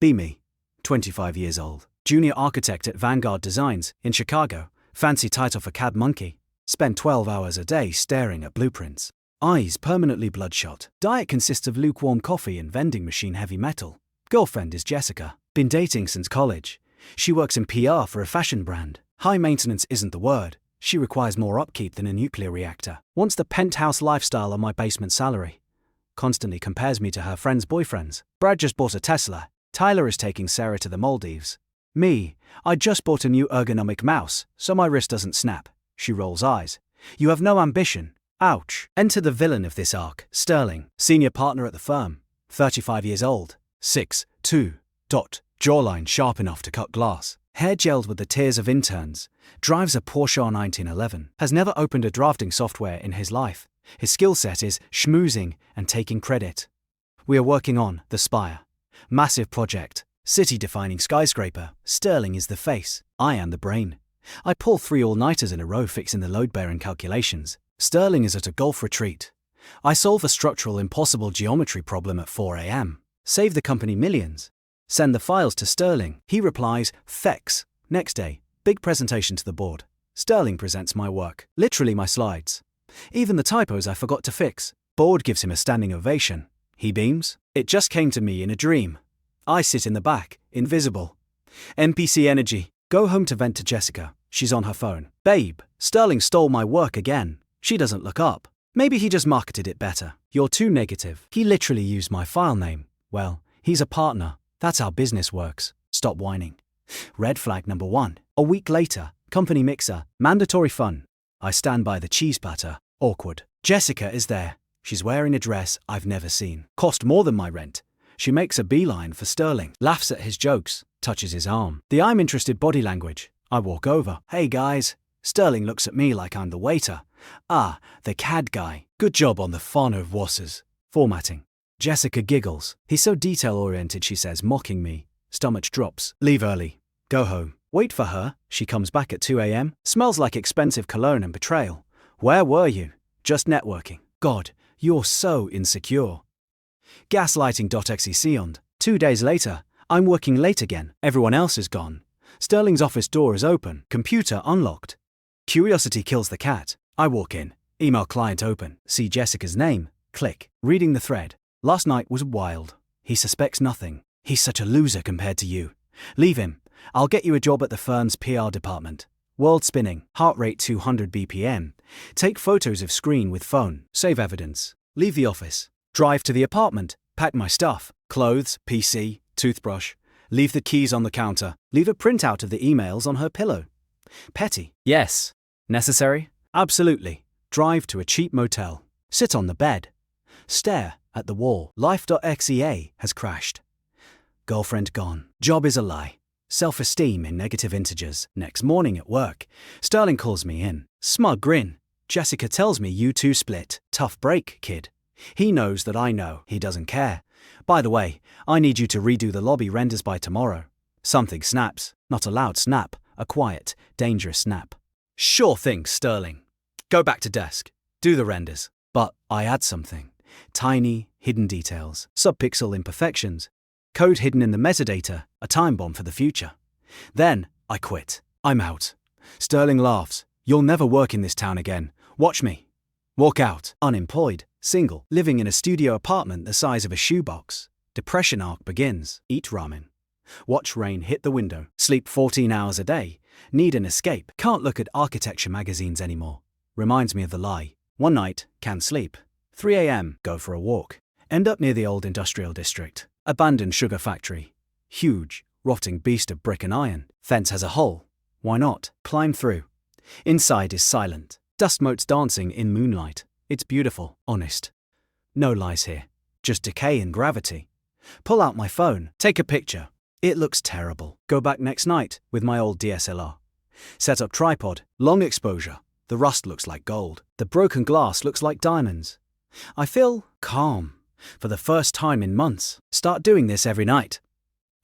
Be me. 25 years old. Junior architect at Vanguard Designs in Chicago. Fancy title for CAD monkey. Spend 12 hours a day staring at blueprints. Eyes permanently bloodshot. Diet consists of lukewarm coffee and vending machine heavy metal. Girlfriend is Jessica. Been dating since college. She works in PR for a fashion brand. High maintenance isn't the word. She requires more upkeep than a nuclear reactor. Wants the penthouse lifestyle on my basement salary. Constantly compares me to her friends' boyfriends. Brad just bought a Tesla. Tyler is taking Sarah to the Maldives. Me, I just bought a new ergonomic mouse, so my wrist doesn't snap. She rolls eyes. You have no ambition. Ouch. Enter the villain of this arc, Sterling, senior partner at the firm, 35 years old, 6'2", jawline sharp enough to cut glass, hair gelled with the tears of interns, drives a Porsche 1911, has never opened a drafting software in his life. His skill set is schmoozing and taking credit. We are working on The Spire. Massive project, city-defining skyscraper. Sterling is the face, I am the brain. I pull 3 all-nighters in a row fixing the load-bearing calculations. Sterling is at a golf retreat. I solve a structural impossible geometry problem at 4 a.m. Save the company millions. Send the files to Sterling. He replies, "Thanks." Next day, big presentation to the board. Sterling presents my work, literally my slides. Even the typos I forgot to fix. Board gives him a standing ovation. He beams. It just came to me in a dream. I sit in the back, invisible. NPC energy. Go home to vent to Jessica. She's on her phone. Babe, Sterling stole my work again. She doesn't look up. Maybe he just marketed it better. You're too negative. He literally used my file name. Well, he's a partner. That's how business works. Stop whining. Red flag number 1. A week later, company mixer, mandatory fun. I stand by the cheese platter. Awkward. Jessica is there. She's wearing a dress I've never seen. Cost more than my rent. She makes a beeline for Sterling. Laughs at his jokes. Touches his arm. The I'm interested body language. I walk over. Hey guys. Sterling looks at me like I'm the waiter. Ah, the CAD guy. Good job on the fun of wassers. Formatting. Jessica giggles. He's so detail-oriented, she says, mocking me. Stomach drops. Leave early. Go home. Wait for her. She comes back at 2 a.m. Smells like expensive cologne and betrayal. Where were you? Just networking. God, you're so insecure. Gaslighting.exe on. 2 days later, I'm working late again. Everyone else is gone. Sterling's office door is open. Computer unlocked. Curiosity kills the cat. I walk in. Email client open. See Jessica's name. Click. Reading the thread. Last night was wild. He suspects nothing. He's such a loser compared to you. Leave him. I'll get you a job at the firm's PR department. World spinning. Heart rate 200 BPM. Take photos of screen with phone. Save evidence. Leave the office. Drive to the apartment. Pack my stuff. Clothes, PC, toothbrush. Leave the keys on the counter. Leave a printout of the emails on her pillow. Petty. Yes. Necessary? Absolutely. Drive to a cheap motel. Sit on the bed. Stare at the wall. Life.exe has crashed. Girlfriend gone. Job is a lie. Self-esteem in negative integers. Next morning at work, Sterling calls me in. Smug grin. Jessica tells me you two split. Tough break, kid. He knows that I know. He doesn't care. By the way, I need you to redo the lobby renders by tomorrow. Something snaps. Not a loud snap. A quiet, dangerous snap. Sure thing, Sterling. Go back to desk. Do the renders. But I add something. Tiny, hidden details. Subpixel imperfections. Code hidden in the metadata. A time bomb for the future. Then, I quit. I'm out. Sterling laughs. You'll never work in this town again. Watch me. Walk out. Unemployed. Single. Living in a studio apartment the size of a shoebox. Depression arc begins. Eat ramen. Watch rain hit the window. Sleep 14 hours a day. Need an escape. Can't look at architecture magazines anymore. Reminds me of the lie. One night, can sleep. 3 a.m, go for a walk. End up near the old industrial district. Abandoned sugar factory. Huge, rotting beast of brick and iron. Fence has a hole. Why not? Climb through. Inside is silent. Dust motes dancing in moonlight. It's beautiful, honest. No lies here. Just decay and gravity. Pull out my phone. Take a picture. It looks terrible. Go back next night with my old DSLR. Set up tripod. Long exposure. The rust looks like gold. The broken glass looks like diamonds. I feel calm. For the first time in months. Start doing this every night.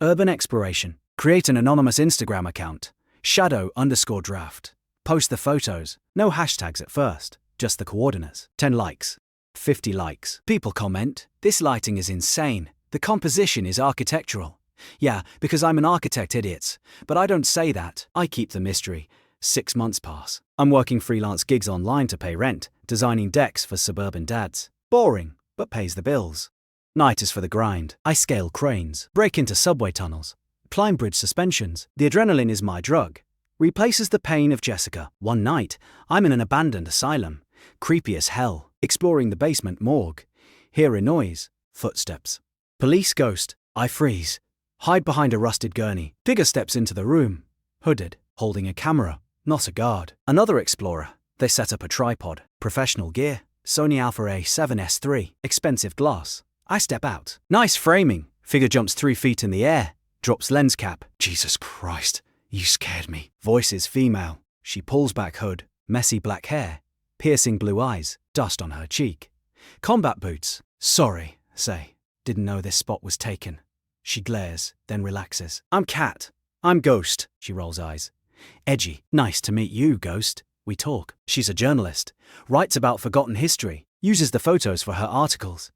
Urban exploration. Create an anonymous Instagram account. Shadow_draft. Post the photos. No hashtags at first. Just the coordinates. 10 likes. 50 likes. People comment. This lighting is insane. The composition is architectural. Yeah, because I'm an architect, idiots. But I don't say that. I keep the mystery. 6 months pass. I'm working freelance gigs online to pay rent, designing decks for suburban dads. Boring, but pays the bills. Night is for the grind. I scale cranes, break into subway tunnels, climb bridge suspensions. The adrenaline is my drug. Replaces the pain of Jessica. One night, I'm in an abandoned asylum. Creepy as hell. Exploring the basement morgue. Hear a noise. Footsteps. Police ghost. I freeze. Hide behind a rusted gurney. Figure steps into the room. Hooded. Holding a camera. Not a guard. Another explorer. They set up a tripod. Professional gear. Sony Alpha A7S III. Expensive glass. I step out. Nice framing. Figure jumps 3 feet in the air. Drops lens cap. Jesus Christ. You scared me. Voice is female. She pulls back hood. Messy black hair. Piercing blue eyes. Dust on her cheek. Combat boots. Sorry, say. Didn't know this spot was taken. She glares, then relaxes. I'm Cat. I'm Ghost. She rolls eyes. Edgy. Nice to meet you, Ghost. We talk. She's a journalist. Writes about forgotten history. Uses the photos for her articles.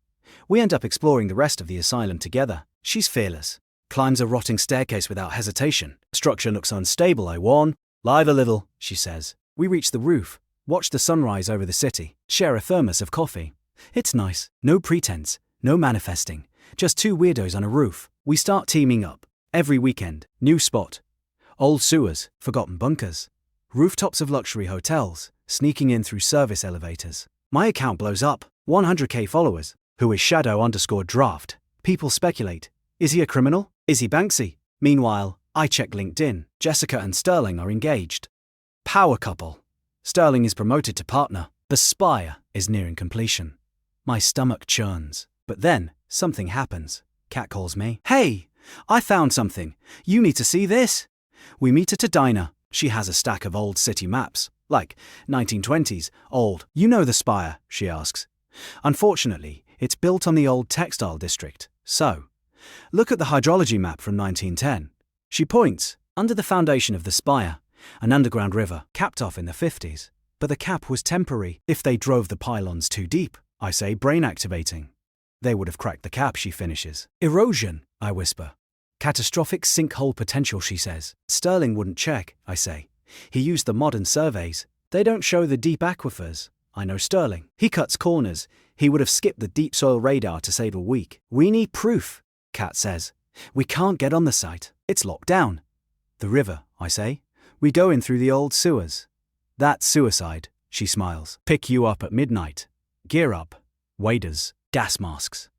We end up exploring the rest of the asylum together. She's fearless. Climbs a rotting staircase without hesitation. Structure looks unstable, I warn. Live a little, she says. We reach the roof. Watch the sunrise over the city. Share a thermos of coffee. It's nice. No pretense. No manifesting. Just 2 weirdos on a roof. We start teaming up. Every weekend. New spot. Old sewers. Forgotten bunkers. Rooftops of luxury hotels. Sneaking in through service elevators. My account blows up. 100k followers. Who is Shadow_Draft? People speculate. Is he a criminal? Is he Banksy? Meanwhile, I check LinkedIn. Jessica and Sterling are engaged. Power couple. Sterling is promoted to partner. The Spire is nearing completion. My stomach churns. But then, something happens. Kat calls me. Hey, I found something. You need to see this. We meet at a diner. She has a stack of old city maps. Like 1920s, old. You know the Spire, she asks. Unfortunately, it's built on the old textile district. So, look at the hydrology map from 1910. She points. Under the foundation of the Spire, an underground river, capped off in the 50s. But the cap was temporary. If they drove the pylons too deep, I say brain activating. They would have cracked the cap, she finishes. Erosion, I whisper. Catastrophic sinkhole potential, she says. Sterling wouldn't check, I say. He used the modern surveys. They don't show the deep aquifers. I know Sterling. He cuts corners. He would have skipped the deep soil radar to save a week. We need proof, Kat says. We can't get on the site. It's locked down. The river, I say. We go in through the old sewers. That's suicide, she smiles. Pick you up at midnight. Gear up. Waders. Gas masks.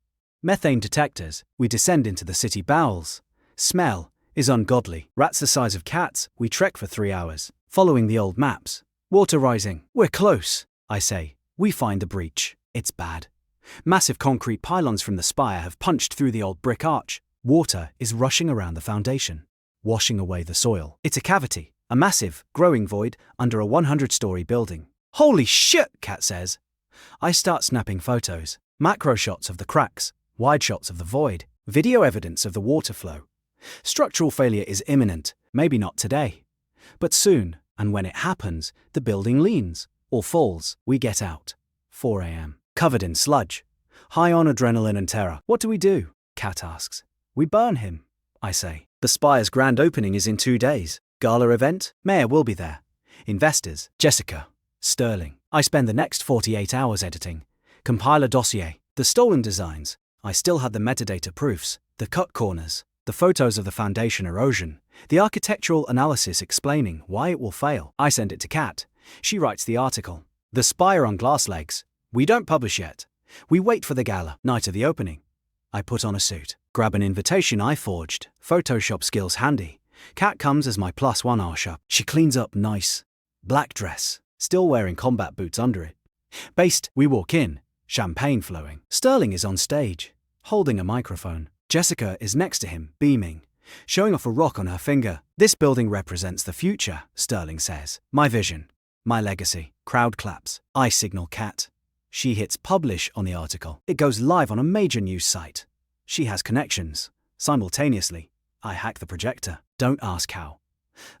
Methane detectors. We descend into the city bowels. Smell is ungodly. Rats the size of cats. We trek for 3 hours. Following the old maps. Water rising. We're close, I say. We find the breach. It's bad. Massive concrete pylons from the spire have punched through the old brick arch. Water is rushing around the foundation, washing away the soil. It's a cavity, a massive, growing void under a 100-story building. Holy shit, Kat says. I start snapping photos. Macro shots of the cracks, wide shots of the void, video evidence of the water flow. Structural failure is imminent, maybe not today. But soon, and when it happens, the building leans, or falls. We get out. 4 a.m. Covered in sludge. High on adrenaline and terror. What do we do? Kat asks. We burn him, I say. The Spire's grand opening is in 2 days. Gala event? Mayor will be there. Investors? Jessica. Sterling. I spend the next 48 hours editing. Compile a dossier. The stolen designs. I still had the metadata proofs. The cut corners. The photos of the foundation erosion. The architectural analysis explaining why it will fail. I send it to Kat. She writes the article. The Spire on glass legs. We don't publish yet. We wait for the gala. Night of the opening. I put on a suit. Grab an invitation I forged. Photoshop skills handy. Kat comes as my +1 Arsha. She cleans up nice. Black dress. Still wearing combat boots under it. Based, we walk in. Champagne flowing. Sterling is on stage, holding a microphone. Jessica is next to him, beaming, showing off a rock on her finger. This building represents the future, Sterling says. My vision. My legacy. Crowd claps. I signal Kat. She hits publish on the article. It goes live on a major news site. She has connections. Simultaneously, I hack the projector. Don't ask how.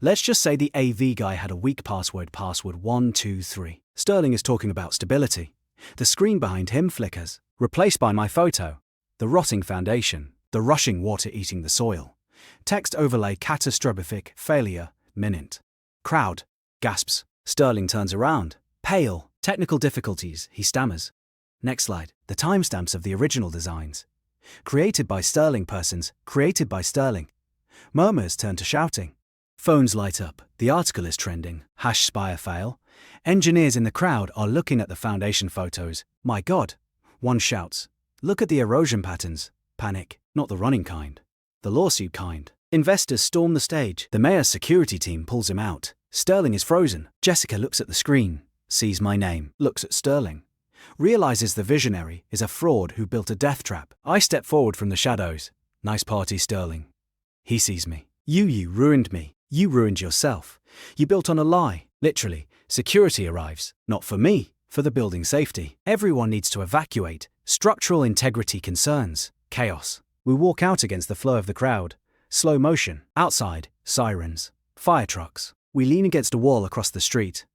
Let's just say the AV guy had a weak password 123. Sterling is talking about stability. The screen behind him flickers, replaced by my photo. The rotting foundation, the rushing water eating the soil. Text overlay catastrophic failure, minute. Crowd, gasps. Sterling turns around. Pale, technical difficulties, he stammers. Next slide, the timestamps of the original designs. Created by Sterling persons, created by Sterling. Murmurs turn to shouting. Phones light up, the article is trending, #spire fail. Engineers in the crowd are looking at the foundation photos. My God! One shouts, look at the erosion patterns. Panic, not the running kind. The lawsuit kind. Investors storm the stage. The mayor's security team pulls him out. Sterling is frozen. Jessica looks at the screen, sees my name, looks at Sterling. Realizes the visionary is a fraud who built a death trap. I step forward from the shadows. Nice party, Sterling. He sees me. You ruined me. You ruined yourself. You built on a lie. Literally, security arrives. Not for me, for the building safety. Everyone needs to evacuate. Structural integrity concerns. Chaos. We walk out against the flow of the crowd. Slow motion. Outside, sirens. Fire trucks. We lean against a wall across the street.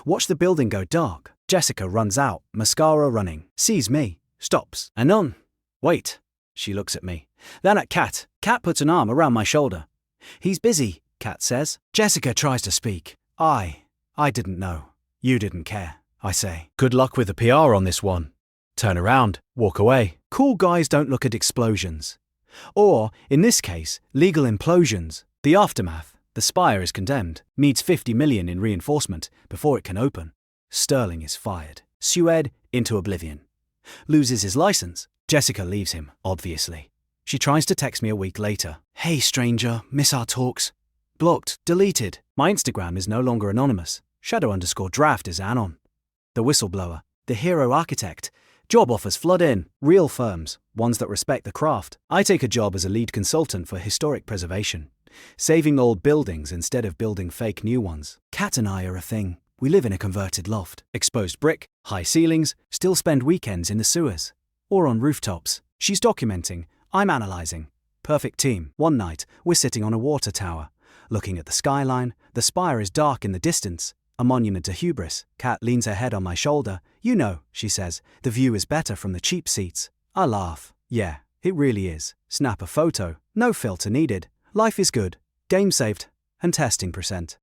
Watch the building go dark. Jessica runs out, mascara running. Sees me. Stops. Anon. Wait. She looks at me. Then at Kat. Kat puts an arm around my shoulder. He's busy, Kat says. Jessica tries to speak. I didn't know. You didn't care, I say. Good luck with the PR on this one. Turn around, walk away. Cool guys don't look at explosions. Or, in this case, legal implosions. The aftermath. The spire is condemned. Needs 50 million in reinforcement before it can open. Sterling is fired. Sued into oblivion. Loses his license. Jessica leaves him, obviously. She tries to text me a week later. Hey stranger, miss our talks. Blocked, deleted. My Instagram is no longer anonymous. Shadow_draft is anon. The whistleblower. The hero architect. Job offers flood in. Real firms, ones that respect the craft. I take a job as a lead consultant for historic preservation. Saving old buildings instead of building fake new ones. Kat and I are a thing. We live in a converted loft. Exposed brick, high ceilings, still spend weekends in the sewers. Or on rooftops. She's documenting, I'm analysing. Perfect team. One night, we're sitting on a water tower. Looking at the skyline, the spire is dark in the distance. A monument to hubris. Kat leans her head on my shoulder. You know, she says, the view is better from the cheap seats. I laugh. Yeah, it really is. Snap a photo. No filter needed. Life is good. Game saved. And testing %.